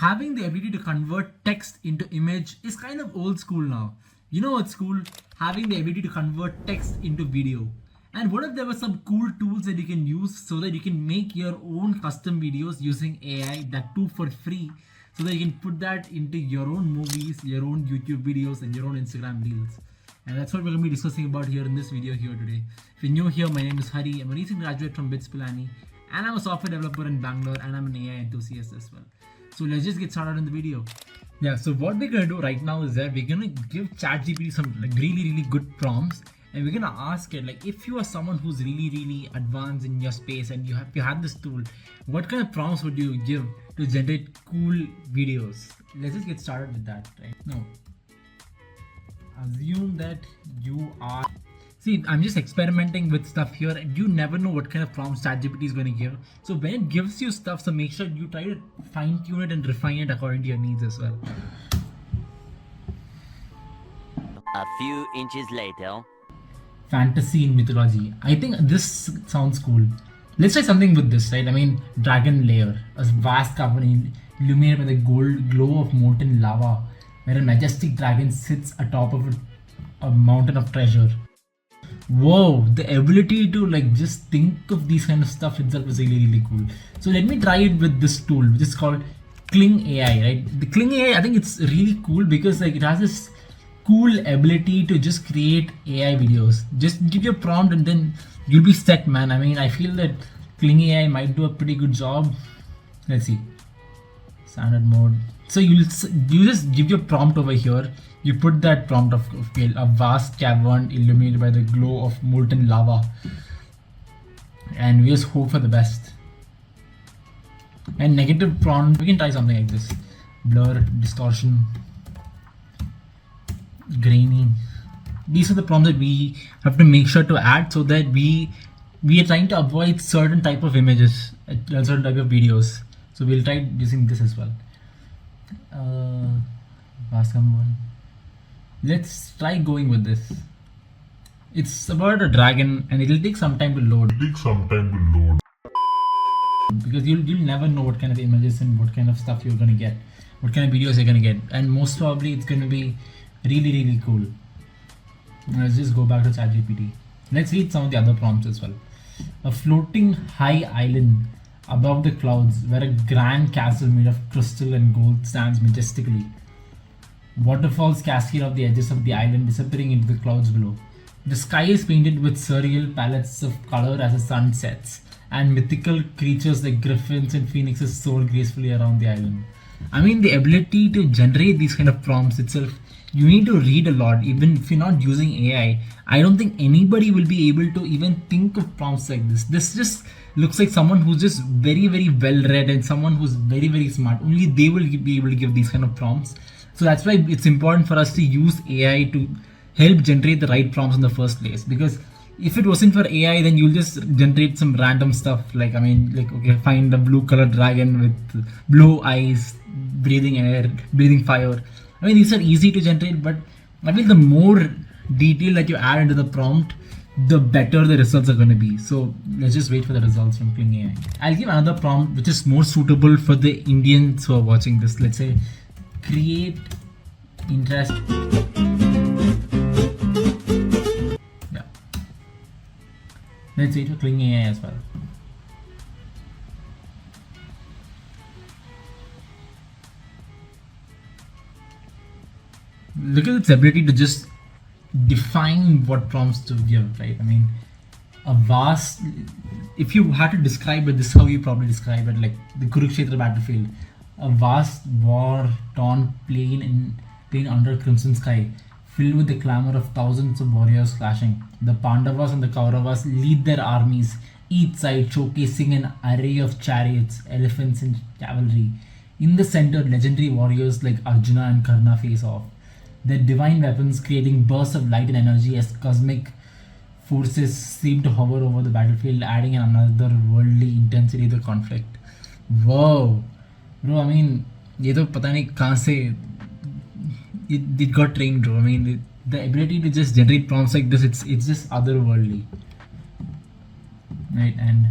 having the ability to convert text into image is kind of old school now. You know what's cool? Having the ability to convert text into video. And what if there were some cool tools that you can use so that you can make your own custom videos using AI, that too for free, so that you can put that into your own movies, your own YouTube videos, and your own Instagram reels. And that's what we're going to be discussing about here in this video here today. If you're new here, my name is Hari. I'm a recent graduate from BITS Pilani, and I'm a software developer in Bangalore, and I'm an AI enthusiast as well. So let's just get started in the video. Yeah, so what we're going to do right now is that we're going to give ChatGPT some really good prompts, and we're going to ask it, like, if you are someone who's really advanced in your space and you had this tool, what kind of prompts would you give to generate cool videos? Let's just get started with that. Right now, assume that you are, see, I'm just experimenting with stuff here, and you never know what kind of prompts ChatGPT is going to give. So when it gives you stuff, so make sure you try to fine tune it and refine it according to your needs as well. A few inches later. Fantasy and mythology. I think this sounds cool. Let's try something with this, right? I mean, dragon lair, a vast cavern illuminated by the gold glow of molten lava, where a majestic dragon sits atop of a mountain of treasure. Whoa, the ability to like just think of these kind of stuff itself is really cool. So let me try it with this tool, which is called Kling AI, right? The Kling AI, I think it's really cool because like it has this cool ability to just create AI videos. Just give your prompt and then you'll be set, man. I mean, I feel that Kling AI might do a pretty good job. Let's see. Standard mode. So you just give your prompt over here. You put that prompt of a vast cavern illuminated by the glow of molten lava, and we just hope for the best. And negative prompt, we can try something like this: blur, distortion, grainy. These are the prompts that we have to make sure to add so that we are trying to avoid certain type of images, certain type of videos. So we'll try using this as well. Last one. Let's try going with this. It's about a dragon and it'll take some time to load. Because you'll never know what kind of images and what kind of stuff you're gonna get, what kind of videos you're gonna get, and most probably it's gonna be really cool. Let's just go back to ChatGPT. Let's read some of the other prompts as well. A floating high island above the clouds where a grand castle made of crystal and gold stands majestically. Waterfalls cascade off the edges of the island, disappearing into the clouds below. The sky is painted with surreal palettes of color as the sun sets, and mythical creatures like griffins and phoenixes soar gracefully around the island. I mean, the ability to generate these kind of prompts itself, you need to read a lot. Even if you're not using AI, I don't think anybody will be able to even think of prompts like this. This just looks like someone who's just very well read and someone who's very smart. Only they will be able to give these kind of prompts. So that's why it's important for us to use AI to help generate the right prompts in the first place. Because if it wasn't for AI, then you'll just generate some random stuff. Like, I mean, like, okay, find a blue colored dragon with blue eyes, breathing air, breathing fire. I mean, these are easy to generate, but I feel the more detail that you add into the prompt, the better the results are going to be. So let's just wait for the results from Kling AI. I'll give another prompt which is more suitable for the Indians who are watching this. Let's say, create interest. Yeah. Let's wait for Kling AI as well. Look at its ability to just define what prompts to give, right? I mean, a vast, if you had to describe it, this is how you probably describe it, like the Kurukshetra battlefield. A vast war-torn plain under crimson sky, filled with the clamor of thousands of warriors clashing. The Pandavas and the Kauravas lead their armies, each side showcasing an array of chariots, elephants, and cavalry. In the center, legendary warriors like Arjuna and Karna face off, their divine weapons creating bursts of light and energy as cosmic forces seem to hover over the battlefield, adding another worldly intensity to the conflict. Wow, bro! I mean, ये तो पता नहीं कहाँ से it got trained, bro. I mean, the ability to just generate prompts like this, it's just otherworldly, right? And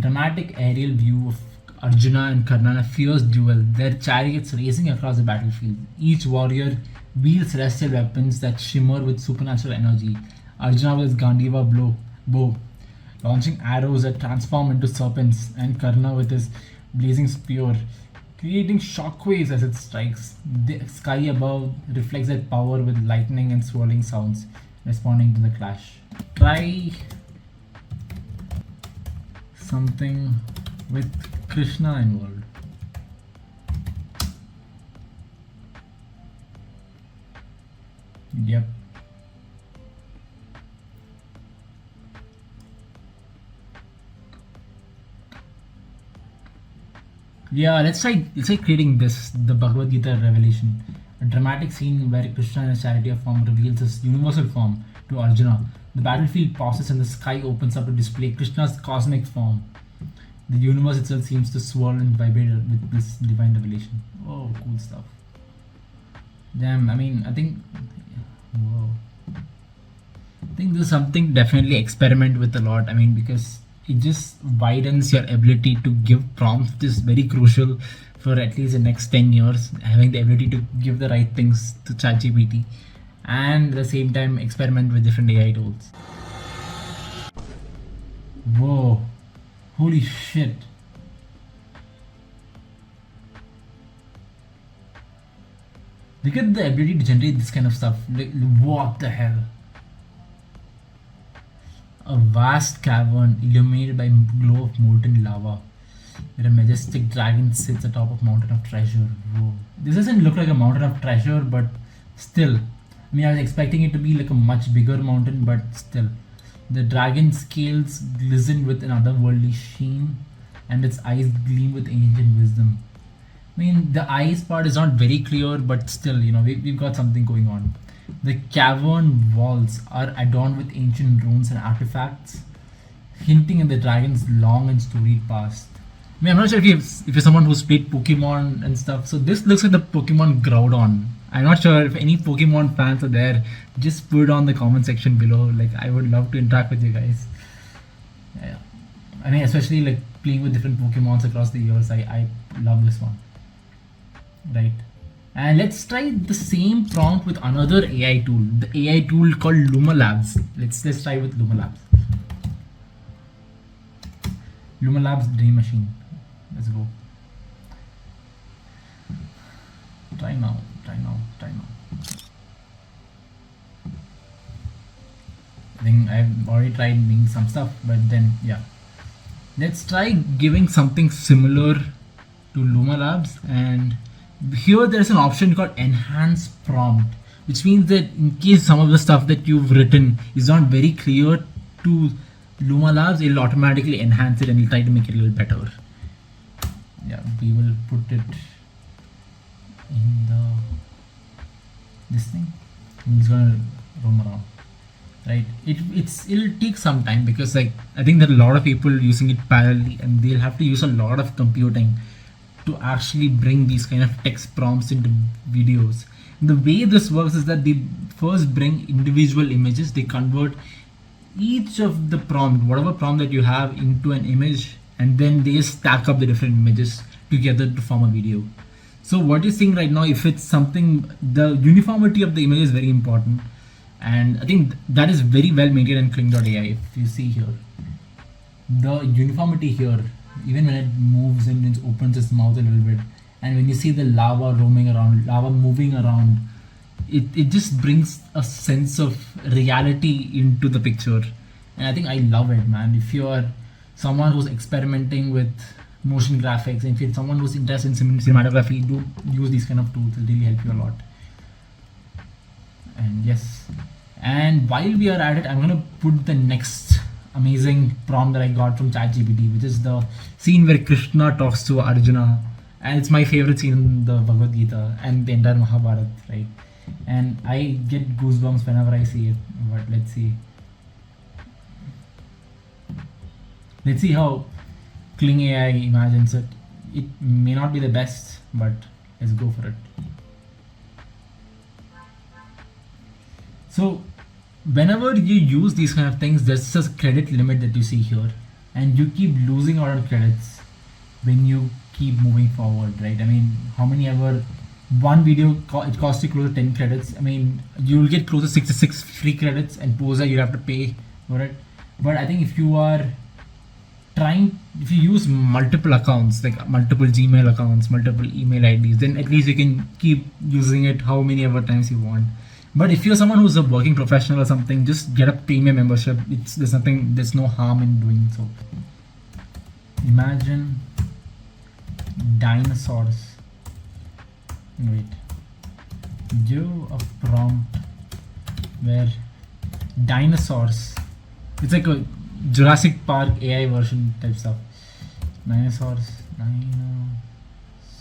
dramatic aerial view of Arjuna and Karna in a fierce duel, their chariots racing across the battlefield. Each warrior wields celestial weapons that shimmer with supernatural energy. Arjuna with his Gandiva bow, launching arrows that transform into serpents, and Karna with his blazing spear, creating shockwaves as it strikes. The sky above reflects that power with lightning and swirling sounds, responding to the clash. Try something with Krishna involved. Yep. Yeah, let's try creating this, the Bhagavad Gita revelation. A dramatic scene where Krishna in a charioteer form reveals his universal form to Arjuna. The battlefield pauses and the sky opens up to display Krishna's cosmic form. The universe itself seems to swirl and vibrate with this divine revelation. Oh, cool stuff. Damn, I mean, I think. Whoa. I think this is something definitely experiment with a lot. I mean, because it just widens your ability to give prompts, which is very crucial for at least the next 10 years. Having the ability to give the right things to ChatGPT and at the same time experiment with different AI tools. Whoa. Holy shit. Look at the ability to generate this kind of stuff. Like, what the hell? A vast cavern illuminated by glow of molten lava, where a majestic dragon sits atop a mountain of treasure. Whoa. This doesn't look like a mountain of treasure, but still. I mean, I was expecting it to be like a much bigger mountain, but still. The dragon's scales glisten with an otherworldly sheen, and its eyes gleam with ancient wisdom. I mean, the eyes part is not very clear, but still, we've got something going on. The cavern walls are adorned with ancient runes and artifacts, hinting at the dragon's long and storied past. I mean, I'm not sure if you're someone who's played Pokemon and stuff. So this looks like the Pokemon Groudon. I'm not sure if any Pokemon fans are there. Just put it on the comment section below. Like, I would love to interact with you guys. Yeah. I mean, especially like playing with different Pokemons across the years. I love this one. Right. And let's try the same prompt with another AI tool. The AI tool called Luma Labs. Let's try with Luma Labs. Luma Labs Dream Machine. Let's go. Try now. I think I've already tried doing some stuff, but then yeah. Let's try giving something similar to Luma Labs, and here there's an option called enhance prompt, which means that in case some of the stuff that you've written is not very clear to Luma Labs, it'll automatically enhance it and it'll try to make it a little better. Yeah, we will put it in this thing. And it's gonna roam around. Right? It'll take some time because I think there are a lot of people using it parallelly, and they'll have to use a lot of computing to actually bring these kind of text prompts into videos. And the way this works is that they first bring individual images, they convert each of the prompt, whatever prompt that you have, into an image, and then they stack up the different images together to form a video. So what you're seeing right now, if it's something, the uniformity of the image is very important, and I think that is very well maintained in Kling.AI. If you see here, the uniformity here, even when it moves and it opens its mouth a little bit, and when you see the lava roaming around, lava moving around, it just brings a sense of reality into the picture. And I think I love it, man. If you're someone who's experimenting with motion graphics, and if you're someone who's interested in cinematography, do use these kind of tools. It'll really help you a lot. And yes, and while we are at it, I'm gonna put the next amazing prompt that I got from ChatGPT, which is the scene where Krishna talks to Arjuna, and it's my favorite scene in the Bhagavad Gita and the entire Mahabharata, right? And I get goosebumps whenever I see it. But let's see how Kling AI imagines it. It may not be the best, but let's go for it. So whenever you use these kind of things, there's a credit limit that you see here, and you keep losing out on credits. when you keep moving forward, right? I mean, how many ever one video it costs you close to 10 credits. I mean, you'll get close to 66 free credits, and poser you'll have to pay for it. But I think if you are trying, if you use multiple accounts, like multiple Gmail accounts, multiple email IDs, then at least you can keep using it how many ever times you want. But if you're someone who's a working professional or something, just get a premium membership. There's no harm in doing so. Imagine dinosaurs. Wait. Do a prompt where dinosaurs. It's like a Jurassic Park AI version type stuff. Dinosaurs.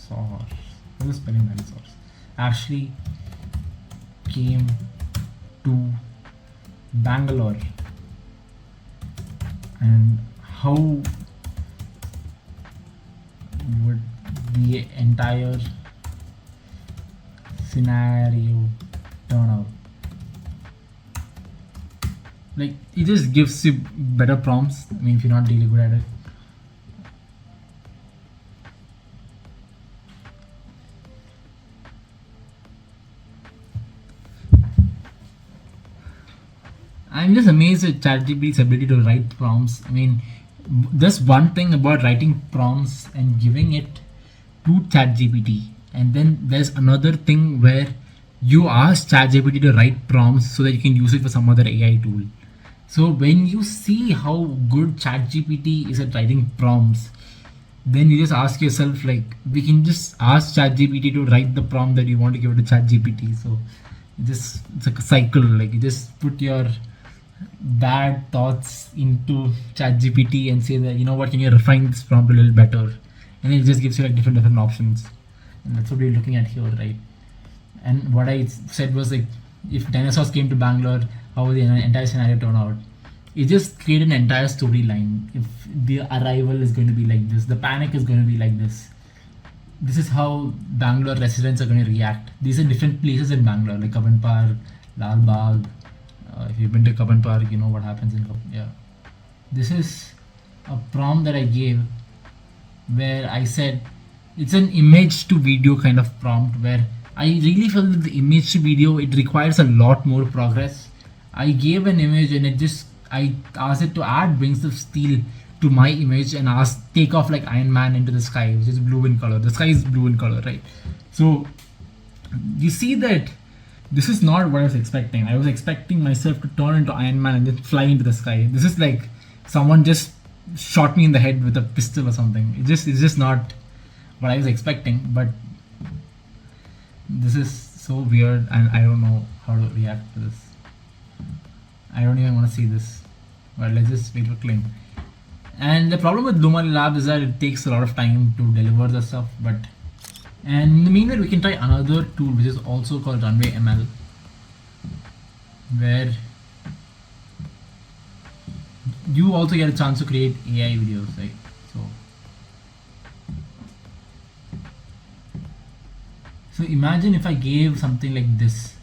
What is spelling dinosaurs? Actually came to Bangalore, and how would the entire scenario turn out? Like, it just gives you better prompts. I mean, if you're not really good at it. I'm just amazed at ChatGPT's ability to write prompts. I mean, there's one thing about writing prompts and giving it to ChatGPT, and then there's another thing where you ask ChatGPT to write prompts so that you can use it for some other AI tool. So when you see how good ChatGPT is at writing prompts, then you just ask yourself, like, we can just ask ChatGPT to write the prompt that you want to give it to ChatGPT. So it's like a cycle. Like, you just put your bad thoughts into ChatGPT and say that, you know what, can you refine this prompt a little better? And it just gives you like different options. And that's what we're looking at here, right? And what I said was, like, if dinosaurs came to Bangalore, how would the entire scenario turn out? It just created an entire storyline. If the arrival is going to be like this, the panic is going to be like this is how Bangalore residents are going to react. These are different places in Bangalore, like Kaban Park, Lal Bagh. If you've been to Kaban Park, you know what happens in Kaban. Yeah. This is a prompt that I gave where I said it's an image to video kind of prompt, where I really felt that the image to video, it requires a lot more progress. I gave an image and I asked it to add wings of steel to my image and take off like Iron Man into the sky, which is blue in color. The sky is blue in color, right? So you see that this is not what I was expecting. I was expecting myself to turn into Iron Man and then fly into the sky. This is like someone just shot me in the head with a pistol or something. It's just not what I was expecting. But this is so weird, and I don't know how to react to this. I don't even want to see this. But let's just wait for Kling. And the problem with Luma Labs is that it takes a lot of time to deliver the stuff. And in the meanwhile, we can try another tool which is also called RunwayML, where you also get a chance to create AI videos, right? So imagine if I gave something like this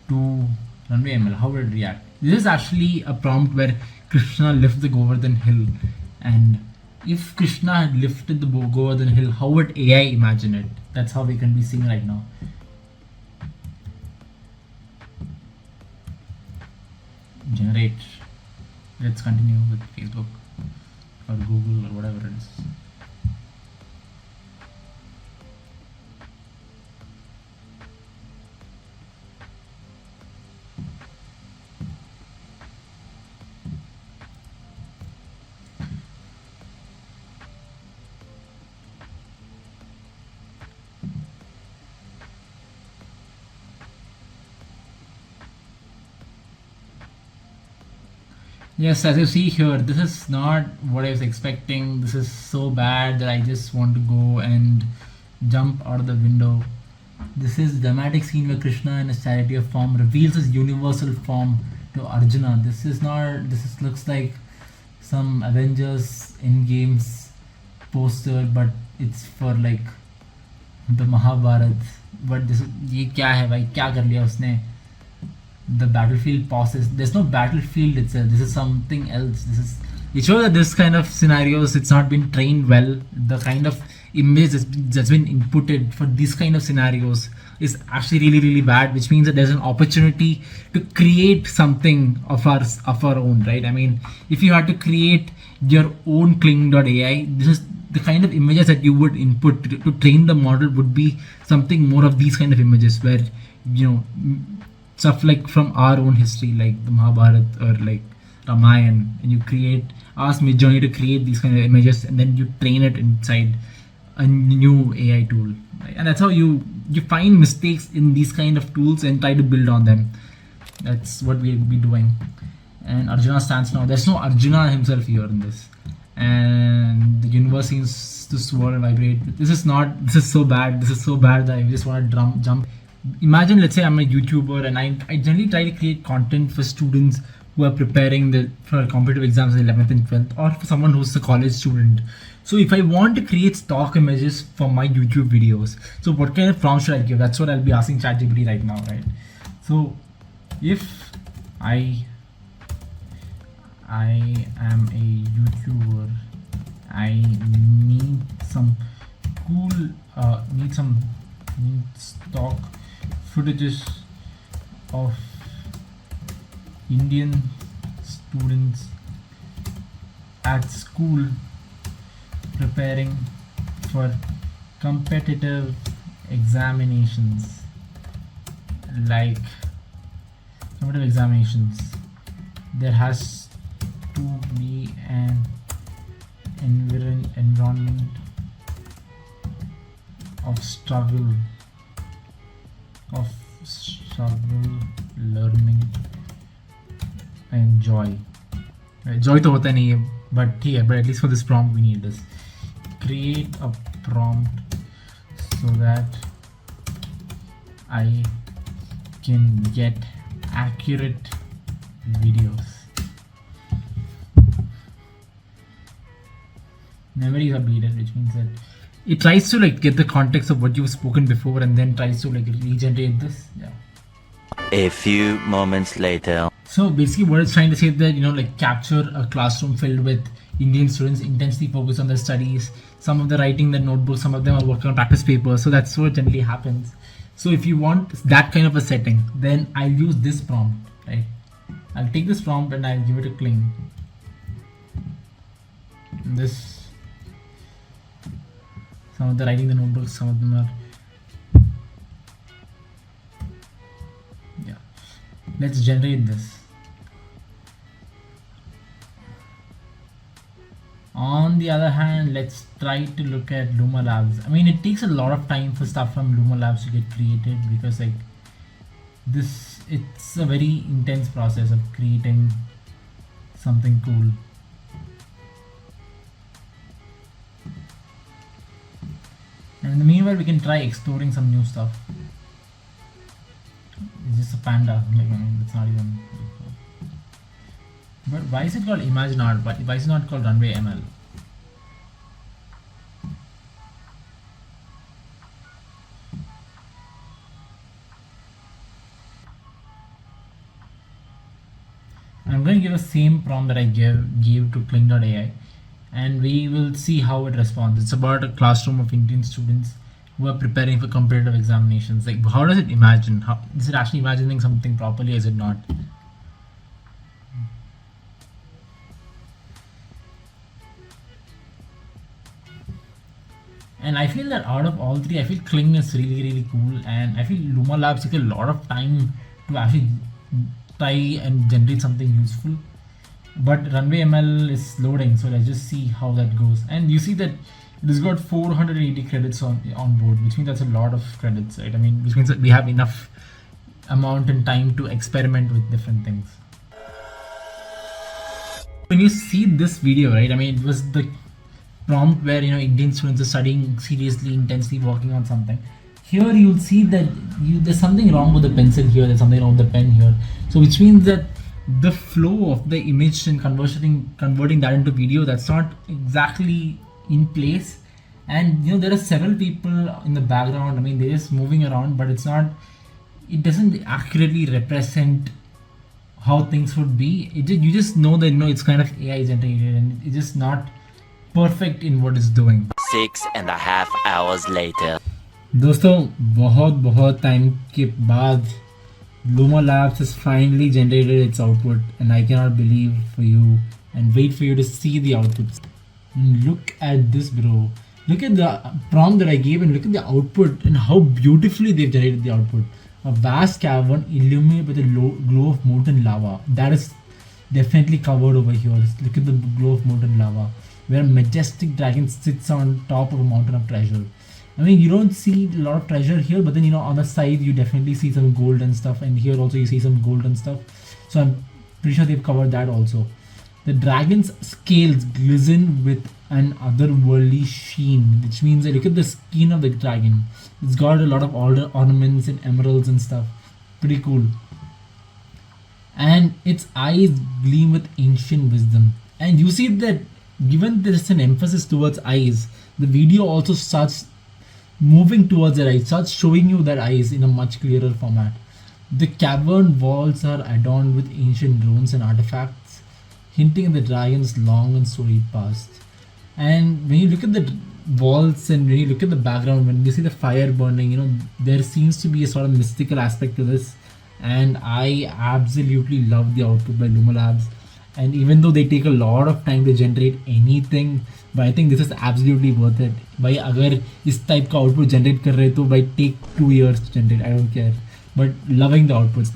to RunwayML, how would it react? This is actually a prompt where Krishna lifts the Govardhan hill, and if Krishna had lifted the Govardhan hill, how would AI imagine it? That's how we can be seeing right now. Generate. Let's continue with Facebook or Google or whatever it is. Yes, as you see here, this is not what I was expecting. This is so bad that I just want to go and jump out of the window. This is dramatic scene where Krishna in his charioteer form reveals his universal form to Arjuna. Looks like some Avengers Endgames poster, but it's for like the Mahabharat. But ये क्या है भाई, क्या कर लिया उसने? The battlefield pauses. There's no battlefield itself. This is something else. This is it shows that this kind of scenarios, it's not been trained well. The kind of image that's been inputted for these kind of scenarios is actually really really bad, which means that there's an opportunity to create something of our own, right? I mean, if you had to create your own Kling.AI, this is the kind of images that you would input to train the model would be something more of these kind of images where, you know, stuff like from our own history, like the Mahabharata or like Ramayana, and you ask Midjourney to create these kind of images, and then you train it inside a new AI tool, right? And that's how you find mistakes in these kind of tools and try to build on them. That's what we'll be doing. And Arjuna stands now. There's no Arjuna himself here in this, and the universe seems to swirl and vibrate. This is so bad. This is so bad that I just want to jump. Imagine, let's say I'm a YouTuber and I generally try to create content for students who are preparing for competitive exams in 11th and 12th, or for someone who's a college student. So if I want to create stock images for my YouTube videos, so what kind of prompt should I give? That's what I'll be asking ChatGPT right now, right? So if I am a YouTuber, I need some cool need stock footages of Indian students at school preparing for competitive examinations, like competitive examinations. There has to be an environment of struggle, learning and joy. Joy to hota nahi hai, but at least for this prompt we need this. Create a prompt so that I can get accurate videos. Memory is updated, which means that it tries to like get the context of what you've spoken before and then tries to like regenerate this. Yeah. A few moments later. So basically what it's trying to say is that, you know, like capture a classroom filled with Indian students intensely focused on their studies. Some of them writing their notebooks, some of them are working on practice papers. So that's what generally happens. So if you want that kind of a setting, then I'll use this prompt, right? I'll take this prompt and I'll give it a Kling. Some of them writing the notebooks, some of them are, yeah. Let's generate this. On the other hand, let's try to look at Luma Labs. I mean, it takes a lot of time for stuff from Luma Labs to get created, because like this, it's a very intense process of creating something cool. And in the meanwhile, we can try exploring some new stuff. It's just a panda, like, I mean, it's not even. But why is it called Imagine Art? Why is it not called RunwayML? I'm going to give the same prompt that I gave to Kling.AI, and we will see how it responds. It's about a classroom of Indian students who are preparing for competitive examinations. Like, how does it imagine? How is it actually imagining something properly? Is it not? And I feel that out of all three, I feel Kling is really really cool, and I feel Luma Labs take a lot of time to actually try and generate something useful. But RunwayML is loading, so let's just see how that goes. And you see that it has got 480 credits on board, which means that's a lot of credits, right? I mean, which means that we have enough amount and time to experiment with different things. When you see this video, right, I mean, it was the prompt where, you know, Indian students are studying seriously, intensely, working on something. Here you'll see that there's something wrong with the pencil here, there's something wrong with the pen here. So which means that the flow of the image and converting that into video, that's not exactly in place. And you know, there are several people in the background. I mean, they're just moving around, but it doesn't accurately represent how things would be. You just know that it's kind of AI generated and it's just not perfect in what it's doing. 6.5 hours later. दोस्तों बहुत बहुत time के बाद Luma Labs has finally generated its output, and I cannot believe for you and wait for you to see the outputs. Look at this, bro. Look at the prompt that I gave and look at the output and how beautifully they've generated the output. A vast cavern illuminated with a glow of molten lava. That is definitely covered over here. Look at the glow of molten lava, where a majestic dragon sits on top of a mountain of treasure. I mean, you don't see a lot of treasure here, but then on the side you definitely see some gold and stuff, and here also you see some gold and stuff. So I'm pretty sure they've covered that also. The dragon's scales glisten with an otherworldly sheen, which means that look at the skin of the dragon. It's got a lot of ornaments and emeralds and stuff. Pretty cool. And its eyes gleam with ancient wisdom. And you see that given there's an emphasis towards eyes, the video also starts moving towards the eyes, starts showing you that eyes in a much clearer format. The cavern walls are adorned with ancient runes and artifacts, hinting at the dragon's long and storied past. And when you look at the walls and when you look at the background, when you see the fire burning, there seems to be a sort of mystical aspect to this. And I absolutely love the output by LumaLabs. And even though they take a lot of time to generate anything, but I think this is absolutely worth it. भाई अगर इस type का output generate कर रहे तो भाई take 2 years to generate. I don't care. But loving the outputs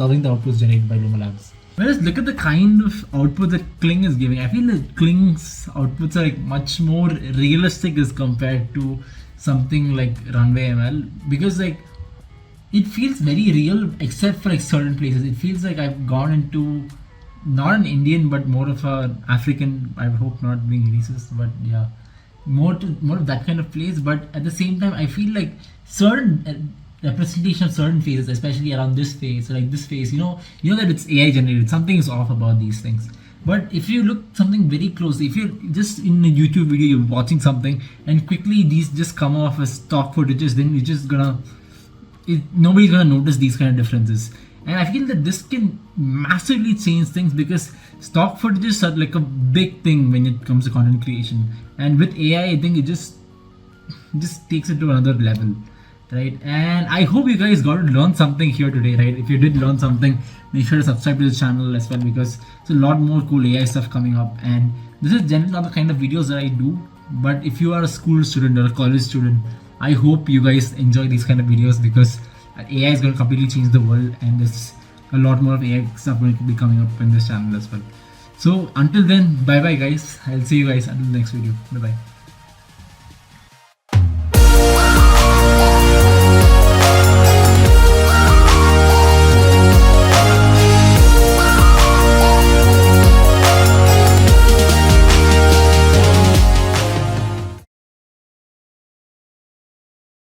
generated by LumaLabs. Whereas look at the kind of output that Kling is giving. I feel that Kling's outputs are like much more realistic as compared to something like RunwayML, because like it feels very real except for like certain places. It feels like I've gone into not an Indian but more of an African, I hope not being racist, but yeah, more of that kind of place. But at the same time I feel like certain representation of certain faces, especially around this face, like this face, you know that it's AI generated, something is off about these things. But if you look something very closely, if you're just in a YouTube video, you're watching something and quickly these just come off as stock footages, then you're just nobody's gonna notice these kind of differences. And I feel that this can massively change things, because stock footages are like a big thing when it comes to content creation. And with AI, I think it just takes it to another level, right? And I hope you guys got to learn something here today, right? If you did learn something, make sure to subscribe to the channel as well, because there's a lot more cool AI stuff coming up. And this is generally not the kind of videos that I do, but if you are a school student or a college student, I hope you guys enjoy these kind of videos, because AI is going to completely change the world, and there's a lot more of AI stuff going to be coming up in this channel as well. So until then, bye bye guys. I'll see you guys until the next video. Bye bye.